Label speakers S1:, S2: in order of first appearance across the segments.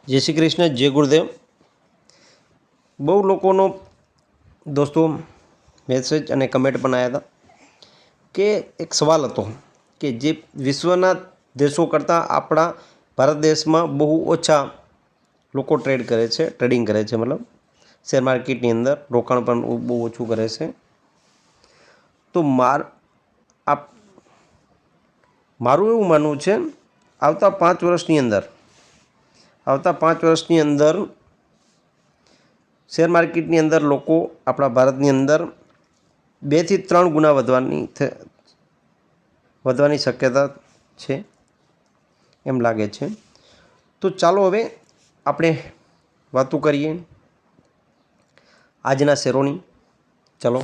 S1: जय श्री कृष्ण, जय गुरुदेव। बहु लोगों दोस्तों मैसेज और कमेंट पण आया था कि एक सवाल हतो कि जे विश्वना देशों करता अपना भारत देश में बहु ओछा लोग ट्रेड करे छे, ट्रेडिंग करे छे, मतलब शेर मार्केटनी अंदर रोकाण पण बहु ओछું करे छे। तो मारुं एवुं मानवुं छे आवता 5 वर्षनी अंदर शेर मार्केटनी अंदर लोग अपना भारतनी अंदर 2 થી 3 गुणा વધવાની शक्यता है एम लागे छे। तो चालो हवे आपणे वातो करीए आजना शेरोनी। चलो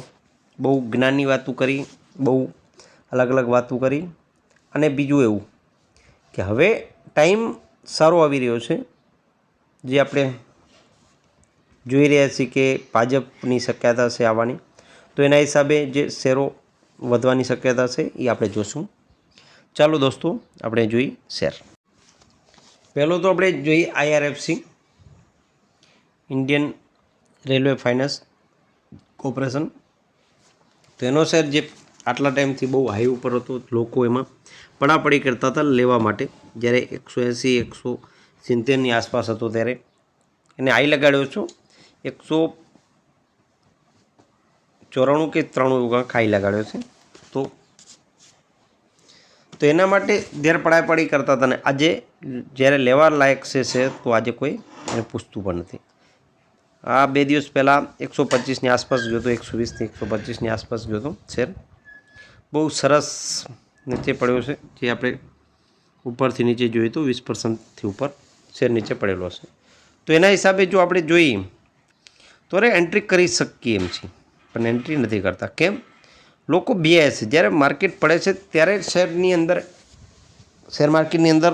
S1: बहु ज्ञाननी वातो करी, बहु अलग अलग वातो करी। अने बीजुं एवुं कि हवे टाइम सारो आवी रह्यो छे जे आपणे જોઈ રહ્યા છીએ કે ભાજપની શક્યતા છે આવવાની, તો એના હિસાબે જે શેરો વધવાની શક્યતા છે એ આપણે જોશું। ચાલો દોસ્તો આપણે જોઈએ શેર। પહેલો તો આપણે જોઈએ IRFC, Indian railway finance corporation. તો એનો શેર જે આટલા ટાઈમથી બહુ હાઈ ઉપર હતો, લોકો એમાં પડાપડી કરતા હતા લેવા માટે, જ્યારે 180 170ની આસપાસ હતો ત્યારે એને હાઈ લગાડ્યો છો 194 કે 93 ખાઈ લગાડ્યો છે। તો એના માટે જ્યારે પડાપડી કરતા હતા ને આજે જ્યારે લેવા લાયક છે તો આજે કોઈ એને પૂછતું પણ નથી। આ 2 દિવસ પહેલાં 125ની આસપાસ ગયો હતો, 120થી 125ની આસપાસ ગયો હતો શેર। બહુ સરસ નીચે પડ્યો છે, જે આપણે ઉપરથી નીચે જોઈએ તો 20%થી ઉપર શેર નીચે પડેલો છે। તો એના હિસાબે જો આપણે જોઈએ તો એન્ટ્રી કરી શકીએ એમ છે, પણ એન્ટ્રી નથી કરતા। કેમ? લોકો બીઆઈ છે, જ્યારે માર્કેટ પડે છે ત્યારે શેર માર્કેટની અંદર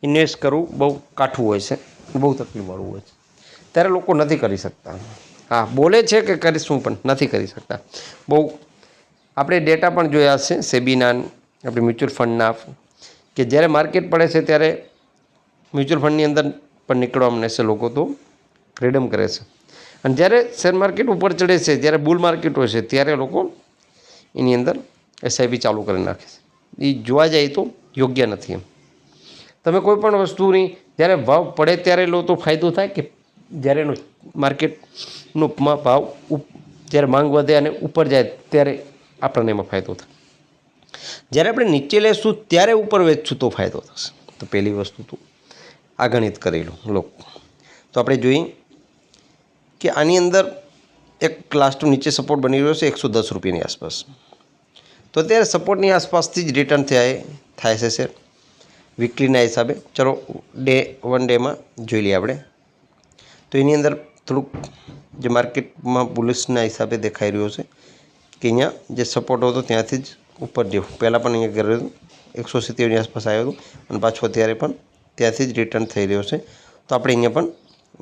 S1: ઇન્વેસ્ટ કરવું બહુ કાઠું હોય છે, બહુ તકલીફવાળું હોય છે, ત્યારે લોકો નથી કરી શકતા। હા, બોલે છે કે કરીશું પણ નથી કરી શકતા। બહુ આપણે ડેટા પણ જોયા છે સેબીના, આપણે મ્યુચ્યુઅલ ફંડના, કે જ્યારે માર્કેટ પડે છે ત્યારે મ્યુચ્યુઅલ ફંડની અંદર પણ નીકળવા મને છે લોકો, તો ફ્રીડમ કરે છે। અને જ્યારે શેર માર્કેટ ઉપર ચડે છે, જ્યારે બુલ માર્કેટ હોય છે ત્યારે લોકો એની અંદર એસઆઈપી ચાલુ કરી નાખે છે। એ જોવા જાય તો યોગ્ય નથી એમ। તમે કોઈ પણ વસ્તુની જ્યારે ભાવ પડે ત્યારે લો તો ફાયદો થાય, કે જ્યારે એનો માર્કેટનો ભાવ જ્યારે માંગ વધે અને ઉપર જાય ત્યારે આપણને એમાં ફાયદો થાય। જ્યારે આપણે નીચે લેશું ત્યારે ઉપર વેચશું તો ફાયદો થશે। તો પહેલી વસ્તુ તો આ ગણિત કરી લો। તો આપણે જોઈએ કે આની અંદર એક લાસ્ટ નીચે સપોર્ટ બની રહ્યો છે 110 રૂપિયાની આસપાસ। તો અત્યારે સપોર્ટની આસપાસથી જ રિટર્ન થાય છે શેર વીકલીના હિસાબે। ચલો વન ડેમાં જોઈ લઈએ આપણે। તો એની અંદર થોડુંક જે માર્કેટમાં બુલિશના હિસાબે દેખાઈ રહ્યો છે કે અહીંયા જે સપોર્ટ હતો ત્યાંથી જ ઉપર જેવું પહેલાં પણ અહીંયા કર્યું હતું, 170ની આસપાસ આવ્યો હતો અને પાછો અત્યારે પણ ત્યાંથી જ રિટર્ન થઈ રહ્યો છે। તો આપણે અહીંયા પણ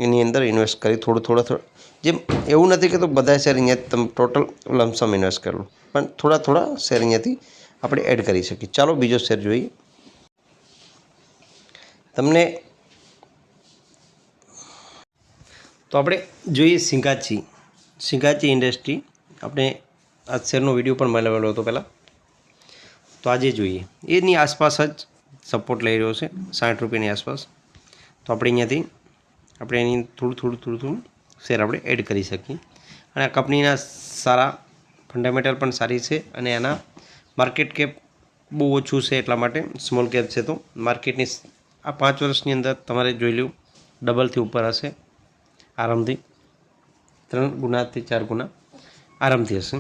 S1: એની અંદર ઇન્વેસ્ટ કરી થોડું જેમ એવું નથી કે તો બધા શેર અહીંયા તમે ટોટલ લમસમ ઇન્વેસ્ટ કરેલું, પણ થોડા શેર અહીંયાથી આપણે એડ કરી શકીએ। ચાલો બીજો શેર જોઈએ। તમને તો આપણે જોઈએ સિંઘાચી ઇન્ડસ્ટ્રી। આપણે આ શેરનો વિડીયો પણ બનાવેલો હતો પહેલાં, તો આજે જોઈએ એની આસપાસ જ સપોર્ટ લઈ રહ્યો છે 60 રૂપિયાની આસપાસ। તો આપણે અહીંયાથી આપણે એની થોડું શેર આપણે એડ કરી શકીએ। અને આ કંપનીના સારા ફંડામેન્ટલ પણ સારી છે અને એના માર્કેટ કેપ બહુ ઓછું છે, એટલા માટે સ્મોલ કેપ છે। તો માર્કેટની આ 5 વર્ષની અંદર તમારે જોઈ લો ડબલથી ઉપર હશે આરામથી, 3 ગુણાથી 4 ગુણા આરામથી હશે।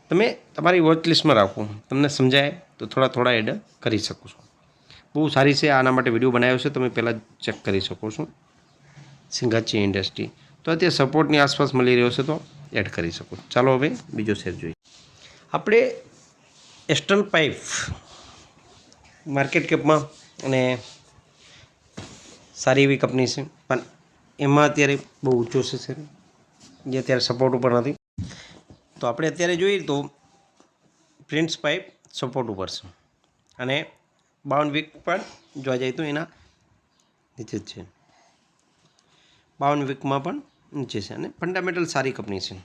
S1: તમે તમારી વોચ લિસ્ટમાં રાખો, તમને સમજાય તો થોડા એડ કરી શકો છો। બહુ સારી છે, આના માટે વિડીયો બનાવ્યો છે, તમે પહેલાં ચેક કરી શકો છો। સિંઘાચી ઇન્ડસ્ટ્રી તો અત્યારે સપોર્ટની આસપાસ મળી રહ્યો છે, તો એડ કરી શકો। ચાલો હવે બીજો શેર જોઈએ। આપણે એસ્ટર્ન પાઇપ માર્કેટ કેપમાં અને સારી એવી કંપની છે, પણ એમાં અત્યારે બહુ ઊંચો છે શેર, જે અત્યારે સપોર્ટ ઉપર નથી। તો આપણે અત્યારે જોઈએ તો પ્રિન્સ પાઇપ સપોર્ટ ઉપર છે અને 52 વીક પણ જોવા જાય તો એના નીચે જ છે, 52 વીકમાં પણ નીચે છે અને ફંડામેન્ટલ સારી કંપની છે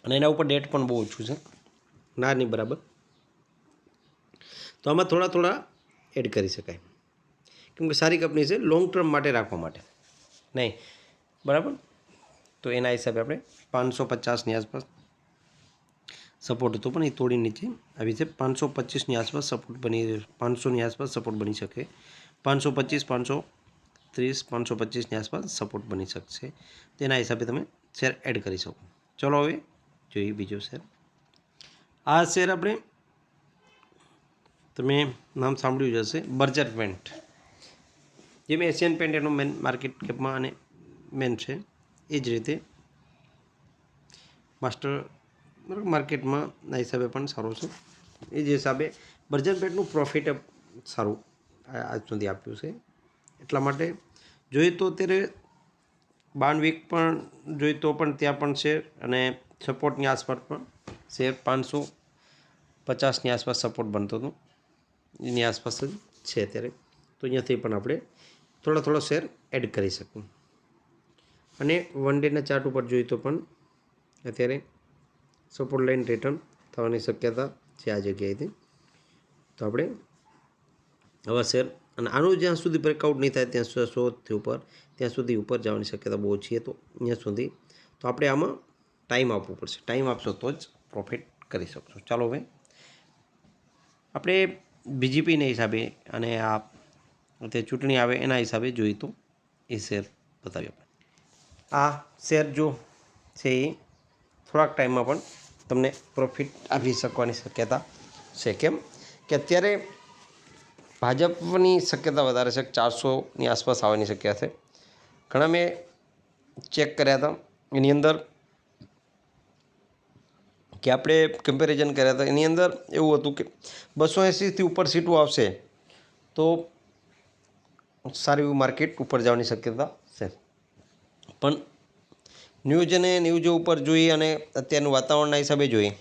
S1: અને એના ઉપર ડેટ પણ બહુ ઓછું છે, ના નહીં બરાબર. તો આમાં થોડા એડ કરી શકાય કેમ કે સારી કંપની છે લોંગ ટર્મ માટે રાખવા માટે નહીં બરાબર. તો એના હિસાબે આપણે 550ની આસપાસ સપોર્ટ હતો પણ એ તોડી નીચે આવી છે. 525ની આસપાસ સપોર્ટ બની 500ની આસપાસ સપોર્ટ બની શકે, 525 530 525ની આસપાસ સપોર્ટ બની શકશે. તેના હિસાબે તમે શેર એડ કરી શકો. ચલો હવે જોઈએ બીજો શેર. આ શેર આપણે તમે નામ સાંભળ્યું જ હશે, બર્જર પેન્ટ. જેમ એશિયન પેન્ટ એનું મેન માર્કેટ કેપમાં અને મેન છે એ જ રીતે માસ્ટર માર્કેટમાં ના હિસાબે પણ સારું છે. એ જ હિસાબે બર્જર પેન્ટનું પ્રોફિટ સારું આજ સુધી આપ્યું છે. એટલા માટે જોઈએ તો અત્યારે 52 વીક પણ જોઈએ તો પણ ત્યાં પણ શેર અને સપોર્ટની આસપાસ પણ શેર 550ની આસપાસ સપોર્ટ બનતો હતો, એની આસપાસ જ છે અત્યારે. તો અહીંયાથી પણ આપણે થોડો શેર એડ કરી શકીએ. અને વન ડેના ચાર્ટ ઉપર જોઈએ તો પણ અત્યારે સપોર્ટ લાઈન રિટર્ન થવાની શક્યતા છે આ જગ્યાએથી. તો આપણે આવા શેર અને આનું જ્યાં સુધી બ્રેકઆઉટ નહીં થાય ત્યાં સુધી 100થી ઉપર ત્યાં સુધી ઉપર જવાની શક્યતા બહુ ઓછી છે. તો અહીંયા સુધી તો આપણે આમાં ટાઈમ આપવો પડશે, ટાઈમ આપશો તો જ પ્રોફિટ કરી શકશો. ચાલો હવે આપણે બીજીપીના હિસાબે અને આ અત્યારે ચૂંટણી આવે એના હિસાબે જોઈએ તો એ શેર બતાવીએ આપણે. આ શેર જો છે એ થોડાક ટાઈમમાં પણ તમને પ્રોફિટ આપી શકવાની શક્યતા છે. કેમ કે અત્યારે ભાજપની શક્યતા વધારે છે, 400ની આસપાસ આવવાની શક્યતા છે. ઘણા મેં ચેક કર્યા હતા એની અંદર કે આપણે કમ્પેરિઝન કર્યા હતા એની અંદર એવું હતું કે 280થી ઉપર સીટો આવશે તો સારી એવું માર્કેટ ઉપર જવાની શક્યતા છે. પણ ન્યૂઝ ઉપર જોઈએ અને અત્યારનું વાતાવરણના હિસાબે જોઈએ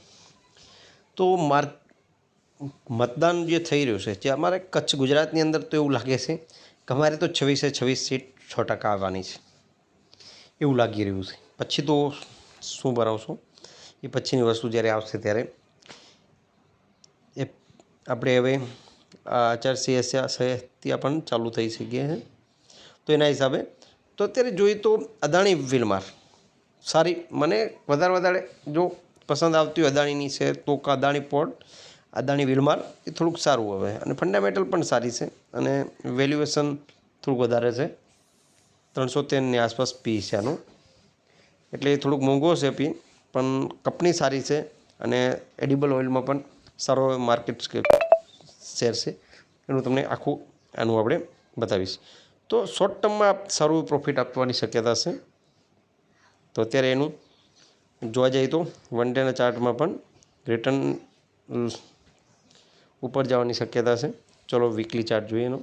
S1: તો મતદાન જે થઈ રહ્યું છે જે અમારે કચ્છ ગુજરાતની અંદર તો એવું લાગે છે કે અમારે તો 26 સીટ 6% આવવાની છે એવું લાગી રહ્યું છે. પછી તો શું બનાવશું એ પછીની વસ્તુ જ્યારે આવશે ત્યારે એ આપણે હવે આચારસંહિતા પણ ચાલુ થઈ શકીએ છે. તો એના હિસાબે તો અત્યારે જોઈએ તો અદાણી વિલમાર સારી મને વધારે જો પસંદ આવતી હોય અદાણીની છે તો અદાણી પોર્ટ અદાણી વિલમાર એ થોડુંક સારું હવે અને ફંડામેન્ટલ પણ સારી છે અને વેલ્યુએશન થોડુંક વધારે છે, 313ની આસપાસ પી છે આનું, એટલે એ થોડુંક મોંઘો છે પી પણ કંપની સારી છે અને એડિબલ ઓઇલમાં પણ સારો માર્કેટ શેર છે. એનું તમને આખું આનું આપણે બતાવીશ. તો શોર્ટ ટર્મમાં સારું પ્રોફિટ આપવાની શક્યતા છે. તો અત્યારે એનું જોવા જઈએ તો વન ડેના ચાર્ટમાં પણ રિટર્ન ઉપર જવાની શક્યતા છે. ચલો વીકલી ચાર્ટ જોઈએ એનો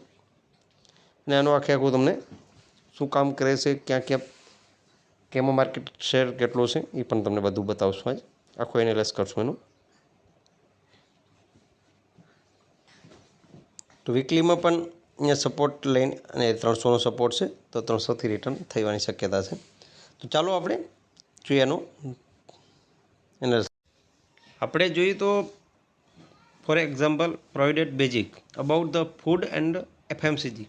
S1: અને આનું આખું તમને શું કામ કરે છે, ક્યાં કેમાં માર્કેટ શેર કેટલો છે એ પણ તમને બધું બતાવશું. આજ આખું એનાલાઇઝ કરશું એનું. તો વીકલીમાં પણ અહીંયા સપોર્ટ લઈને અને 300નો સપોર્ટ છે તો 300થી રિટર્ન થવાની શક્યતા છે. તો ચાલો આપણે જોઈએ એનું એનાલિસિસ. આપણે જોઈએ તો for example provided basic about the food and FMCG.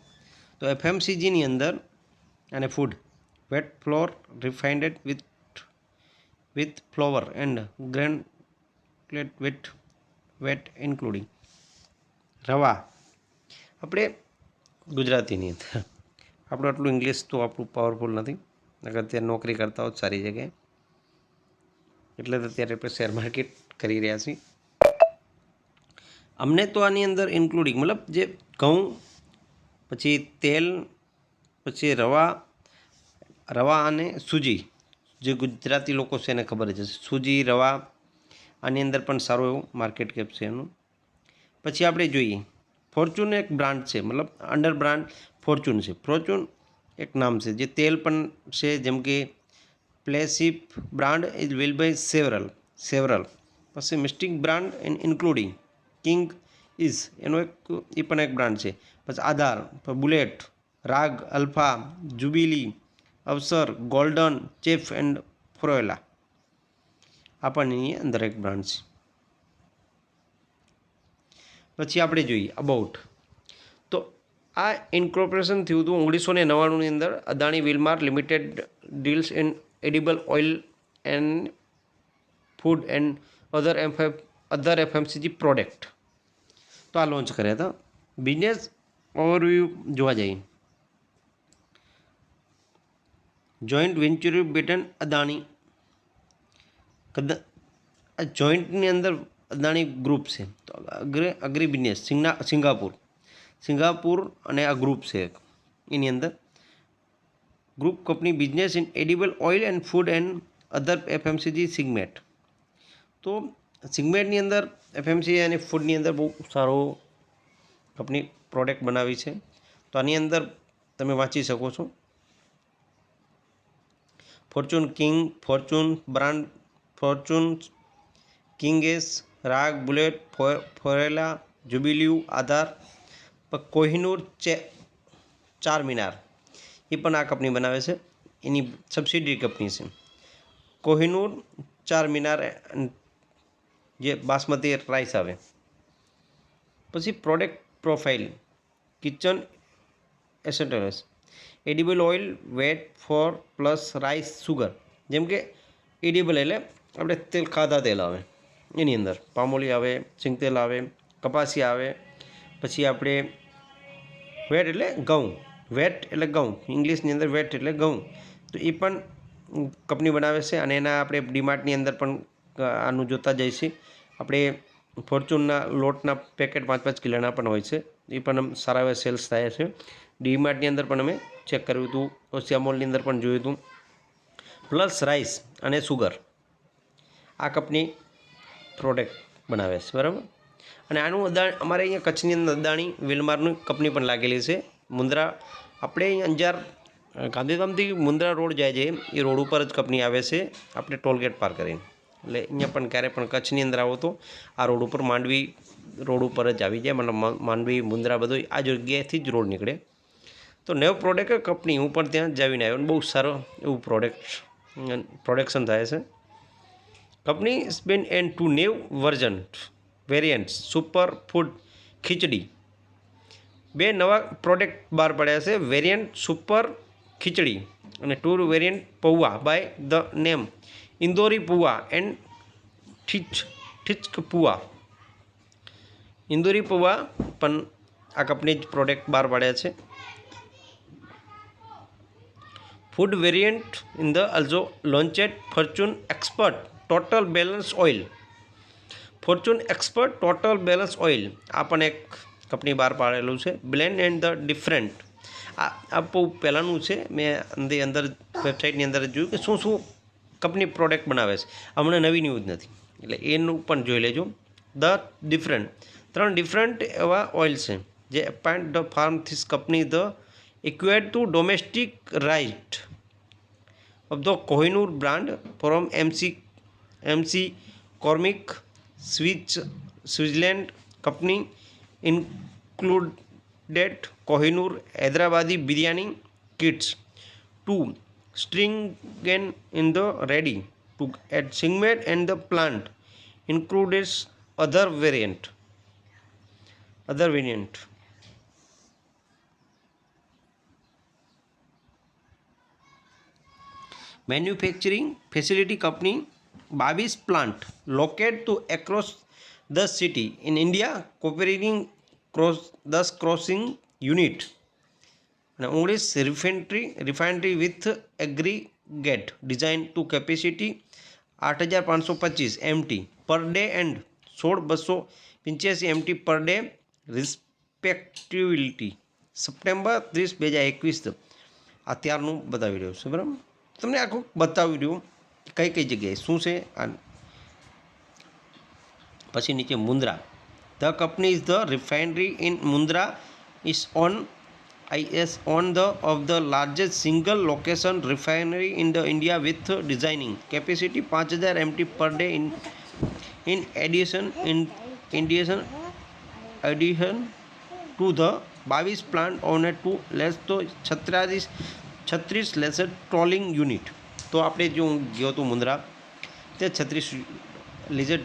S1: તો એફએમસીજીની અંદર અને food wheat flour refined with flour and granulate wheat including rava. આપણે ગુજરાતીની અંદર આપણું આટલું ઇંગ્લિશ તો આપણું પાવરફુલ નથી, અગર અત્યારે નોકરી કરતા હોત સારી જગ્યાએ એટલે તો અત્યારે આપણે શેર માર્કેટ કરી રહ્યા છીએ. અમને તો આની અંદર ઇન્ક્લુડિંગ મતલબ જે ઘઉં પછી તેલ પછી રવા અને સૂજી, જે ગુજરાતી લોકો છે એને ખબર જ હશે, સૂજી રવા આની અંદર પણ સારું એવું માર્કેટ કેપ છે એનું. પછી આપણે જોઈએ ફોર્ચ્યુન એક બ્રાન્ડ છે, મતલબ અંડર બ્રાન્ડ ફોર્ચ્યુન છે. ફોર્ચ્યુન એક નામ છે જે તેલ પણ છે, જેમ કે પ્લેસિપ brand is will by several પછી mystic brand including King is એનો એક એ પણ એક બ્રાન્ડ છે. પછી Aadhaar, Bullet, Raag, Alpha, Jubilee, Avsar, Golden, Chef and Fryola આ પણ એની અંદર એક બ્રાન્ડ છે. પછી આપણે જોઈએ અબાઉટ. તો આ ઇન્કોર્પોરેશન થયું હતું 1999ની અંદર. Adani Wilmar limited deals in edible oil and food and other FMCG product. તો આ લોન્ચ કર્યા હતા. બિઝનેસ ઓવરવ્યૂ જોવા જઈએ. Joint venture between Adani. જોઈન્ટની અંદર અદાણી ગ્રુપ છે. તો અગ્રી બિઝનેસ સિંગાપુર અને આ ગ્રુપ છે એની અંદર group company business in edible oil and food and other FMCG segment. તો સિગમેન્ટની અંદર એફએમસી અને ફૂડની અંદર બહુ સારો કંપની પ્રોડક્ટ બનાવી છે. તો આની અંદર તમે વાંચી શકો છો. Fortune King, Fortune brand, Fortune King's, Raag, Bullet, ફોરેલા, જુબિલ્યુ, આધાર, કોહિનૂર, ચાર મિનાર એ પણ આ કંપની બનાવે છે. એની સબસિડરી કંપની છે કોહિનૂર ચાર મિનાર જે બાસમતી રાઈસ આવે. પછી product profile kitchen essentials edible oil wheat flour pulses rice sugar. જેમ કે એડિબલ એટલે આપણે તેલ ખાધા તેલ આવે એની અંદર પામોલી આવે, સિંગતેલ આવે, કપાસી આવે. પછી આપણે વેટ એટલે ઘઉં, વેટ એટલે ઘઉં, ઇંગ્લિશની અંદર વેટ એટલે ઘઉં. તો એ પણ કંપની બનાવે છે અને એના આપણે ડીમાર્ટની અંદર પણ આનું જોતા જઈશું. આપણે ફોર્ચ્યુનના લોટના પેકેટ 5-5 કિલોના પણ હોય છે. એ પણ સારા એવા સેલ્સ થાય છે. ડીમાર્ટની અંદર પણ અમે ચેક કર્યું હતું, ઓસિયામોલની અંદર પણ જોયું હતું. પ્લસ રાઈસ અને સુગર આ કંપની પ્રોડક્ટ બનાવે છે, બરાબર. અને આનું અમારે અહીંયા કચ્છની અંદર અદાણી વિલમારની કંપની પણ લાગેલી છે. મુન્દ્રા આપણે અહીં અંજાર ગાંધીધામથી મુન્દ્રા રોડ જાય છે એ રોડ ઉપર જ કંપની આવે છે, આપણે ટોલગેટ પાર કરીને. એટલે અહીંયા પણ ક્યારે પણ કચ્છની અંદર આવો તો આ રોડ ઉપર માંડવી રોડ ઉપર જ આવી જાય. મતલબ માંડવી મુન્દ્રા બધું આ જગ્યાએથી જ રોડ નીકળે. તો નેવ પ્રોડક્ટ કંપની હું પણ ત્યાં જ આવીને આવ્યો અને બહુ સારો એવું પ્રોડક્શન થાય છે. Company span and two new variants super food khichdi. 2 નવા પ્રોડક્ટ બહાર પડ્યા છે. વેરિયન્ટ સુપર ખીચડી અને 2 variant poha by the name Indori poha and ઠિચક પુવા. ઇન્દોરી પુવા પણ આ કંપની જ પ્રોડક્ટ બહાર પાડ્યા છે. Food variant in the also launched Fortune expert total balance oil. Fortune expert total balance oil આ પણ એક કંપની બહાર પાડેલું છે. બ્લેન્ડ એન્ડ ધ ડિફરન્ટ આ બહુ પહેલાંનું છે. મેં અંદર વેબસાઇટની અંદર જોયું કે શું કંપની પ્રોડક્ટ બનાવે છે. હમણાં નવી ન્યૂઝ નથી, એટલે એનું પણ જોઈ લેજો. ધ ડિફરન્ટ 3 ડિફરન્ટ એવા ઓઇલ છે જે appoint the farm this company the equate to domestic right of the Kohinoor brand from MC Cormick Switzerland company included Kohinoor Hyderabadi biryani kits to stringent in the ready to add segment and the plant includes other variant. Manufacturing facility company 22 plant located to across the city in India cooperating 10 crossing unit and 19 refinery with aggregate design to capacity 8525 MT per day and 16285 MT per day respectively. September 30, 2021 અત્યારનું બતાવી રહ્યું છે, બરાબર. તમને આખું બતાવી રહ્યું કઈ કઈ જગ્યાએ શું છે. પછી નીચે Mundra. The company is the refinery in Mundra is on of the largest single location refinery in the India with designing capacity 5000 MT per day. In addition addition to the 22 plant on two less તો 36 laser trawling unit. તો આપણે જો હું ગયો હતો મુન્દ્રા, ત્યાં 36 laser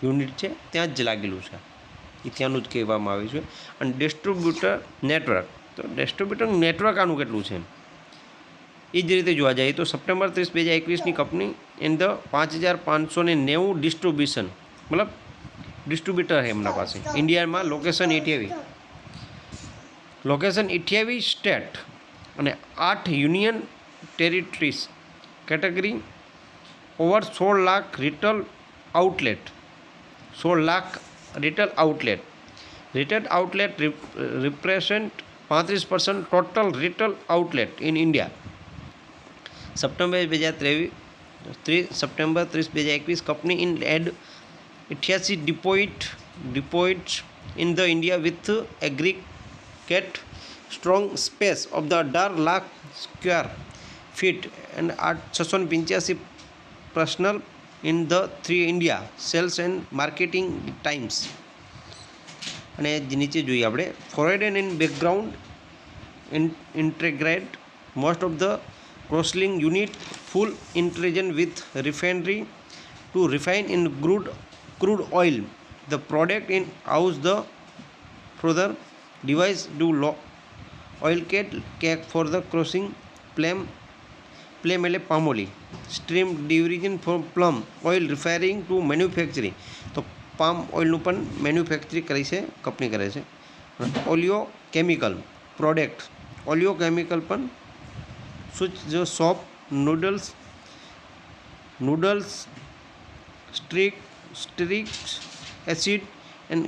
S1: unit છે, ત્યાં જ લાગેલું છે. એ ત્યાંનું જ કહેવામાં આવ્યું છે. અને ડિસ્ટ્રીબ્યુટર નેટવર્ક, તો ડિસ્ટ્રીબ્યુટર નેટવર્ક આનું કેટલું છે એ જ રીતે જોવા જઈએ તો સપ્ટેમ્બર 30, 2021ની કંપની ઇન ધ 5590 ડિસ્ટ્રીબ્યુશન, મતલબ ડિસ્ટ્રીબ્યુટર છે એમના પાસે ઇન્ડિયામાં. લોકેશન 28 સ્ટેટ અને 8 union territories. Category over 16 lakh retail outlet. 16 lakh retail outlet. Retail outlet represent 35% total retail outlet in India. September 30, 2021 company in had 88 depots in the India with aggregate strong space of the 18 lakh square feet and 685 personnel in the 3 India sales and marketing times. અને નીચે જોઈએ આપણે forward in background integrate most of the crossing unit full intelligence with refinery to refine in crude oil the product in house the further device do low oil cake for the crossing palm એટલે પામોલી stream division for palm oil refining to manufacturing. તો palm ઓઇલનું પણ manufacturing કરી છે, કંપની કરે છે. Oleo chemical product, oleo chemical પણ જો સોપ, નૂડલ્સ સ્ટ્રિક્સ એસિડ એન્ડ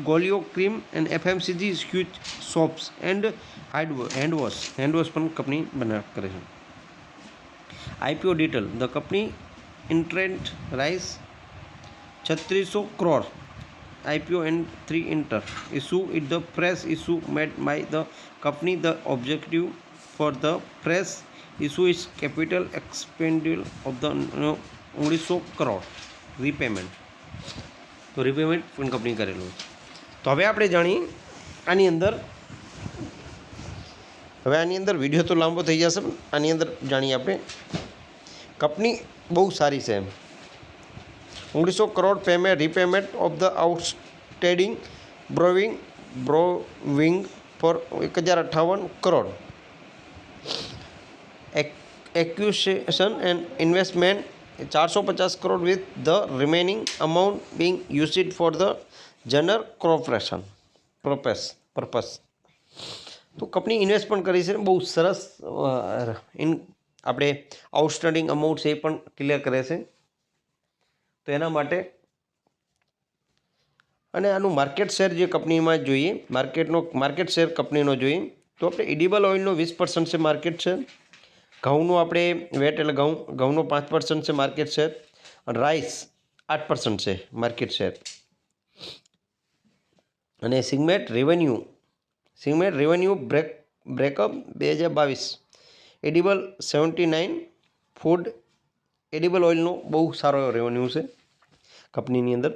S1: ગોલિયો ક્રીમ એન્ડ FMCG સ્ક્યુચ સોપ્સ એન્ડ હેન્ડવોશ પણ કંપની કરે છે. IPO detail, the company intent raise 3600 crore IPO and 3 enter issue it the press issue made by the company. The objective for the press issue is capital expenditure of the 1900 crore repayment. તો repayment પણ company કરેલું છે. તો હવે આપણે જાણીએ આની અંદર વિડીયો તો લાંબો થઈ જશે, પણ આની અંદર જાણીએ આપણે. કંપની બહુ સારી છે. 1900 crore payment repayment of the outstanding borrowing for 1058 crore. Acquisition and investment 450 crore with the remaining amount being used for the general purpose. તો કંપની ઇન્વેસ્ટ પણ કરી છે, બહુ સરસ. આપણે આઉટસ્ટેન્ડિંગ અમાઉન્ટ છે એ પણ ક્લિયર કરે છે. તો એના માટે અને આનું માર્કેટ શેર જે કંપનીમાં જોઈએ, માર્કેટ શેર કંપનીનો જોઈએ તો આપણે એડિબલ ઓઇલનો 20% છે માર્કેટ શેર. ઘઉંનું આપણે વેટ એટલે ઘઉંનો 5% છે માર્કેટ શેર. અને રાઈસ 8% છે માર્કેટ શેર. અને segment revenue breakup 2022 edible 79, food edible ઓઇલનો બહુ સારો એવો રેવન્યુ છે કંપનીની અંદર.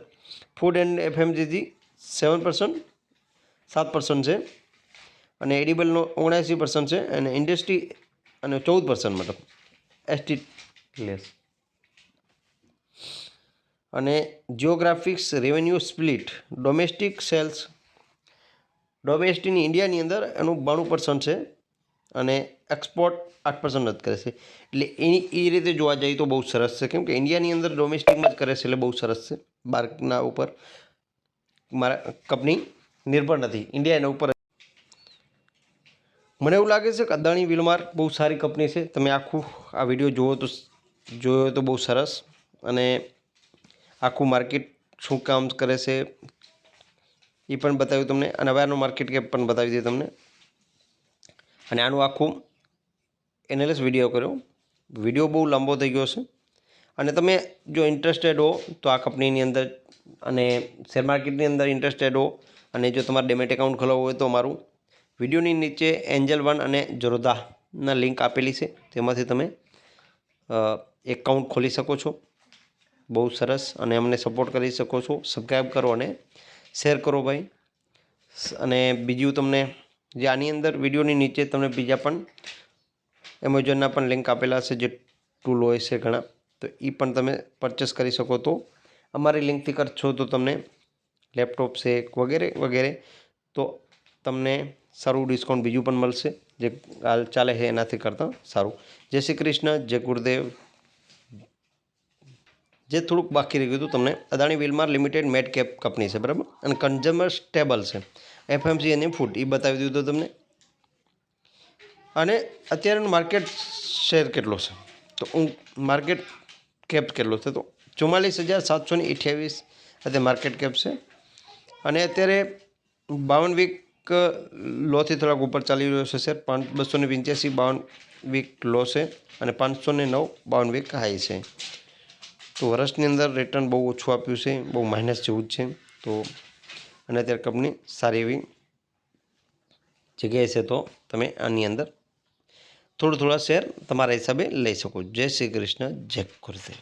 S1: ફૂડ એન્ડ FMCG 7% છે અને એડિબલનો 79% છે અને ઇન્ડસ્ટ્રી અને 14% મતલબ એસટી લેસ. અને જિયોગ્રાફિક્સ રેવન્યુ સ્પ્લિટ ડોમેસ્ટિક ઇન્ડિયાની અંદર એનું 92% છે અને એક્સપોર્ટ 8% જ કરે છે. એટલે એ રીતે જોવા જઈએ તો બહુ સરસ છે, કેમ કે ઇન્ડિયાની અંદર ડોમેસ્ટિકમાં જ કરે છે, એટલે બહુ સરસ છે. બહારના ઉપર મારા કંપની નિર્ભર નથી, ઇન્ડિયા એના ઉપર. મને એવું લાગે છે કે અદાણી વિલમાર બહુ સારી કંપની છે. તમે આખું આ વિડીયો જોયો તો બહુ સરસ. અને આખું માર્કેટ શું કામ કરે છે એ પણ બતાવ્યું તમને, અને હવે આનું માર્કેટ કેપ પણ બતાવી દીધું તમને. અને આનું આખું એનાલિસ વિડીયો કર્યો. વિડીયો બહુ લાંબો થઈ ગયો છે. અને તમે જો ઇન્ટરેસ્ટેડ હો તો આ કંપનીની અંદર અને શેર માર્કેટની અંદર ઇન્ટરેસ્ટેડ હો અને જો તમારે ડેમેટ એકાઉન્ટ ખોલાવવું હોય તો મારું વિડીયોની નીચે એન્જલ 1 અને ઝરોદાના લિંક આપેલી છે, તેમાંથી તમે એકાઉન્ટ ખોલી શકો છો. બહુ સરસ. અને અમને સપોર્ટ કરી શકો છો. સબસ્ક્રાઈબ કરો અને શેર કરો ભાઈ. અને બીજું તમને જે આની અંદર વિડીયોની નીચે તમને બીજા પણ એમેઝોનના પણ લિંક આપેલા છે, જે ટૂલ હોય છે ઘણા, તો એ પણ તમે પરચેસ કરી શકો. તો અમારી લિંકથી કરશો તો તમને લેપટોપ છે વગેરે વગેરે, તો તમને સારું ડિસ્કાઉન્ટ બીજું પણ મળશે, જે હાલ ચાલે છે એનાથી કરતાં સારું. જય શ્રી કૃષ્ણ, જય ગુરુદેવ. જે થોડુંક બાકી રહી ગયું હતું તમને, અદાણી વિલમાર લિમિટેડ મેડ કેપ કંપની છે, બરાબર, અને કન્ઝ્યુમર સ્ટેબલ છે, એફએમસી અને ફૂડ, એ બતાવી દીધું તમને. અને અત્યારનો માર્કેટ શેર કેટલો છે, તો માર્કેટ કેપ કેટલો છે, તો 44,728 અત્યારે માર્કેટ કેપ છે. અને અત્યારે 52 વીક લોથી થોડાક ઉપર ચાલી રહ્યો છે શેર. 285 52 વીક લો છે અને 509 52 વીક હાઈ છે. તો વર્ષની અંદર રિટર્ન બહુ ઓછું આપ્યું છે, બહુ માઇનસ જેવું જ છે. તો અને અત્યારે કંપની સારી એવી જગ્યાએ છે, તો તમે આની અંદર થોડા શેર તમારા હિસાબે લઈ શકો. જય શ્રી કૃષ્ણ, જય ગુરુદેવ.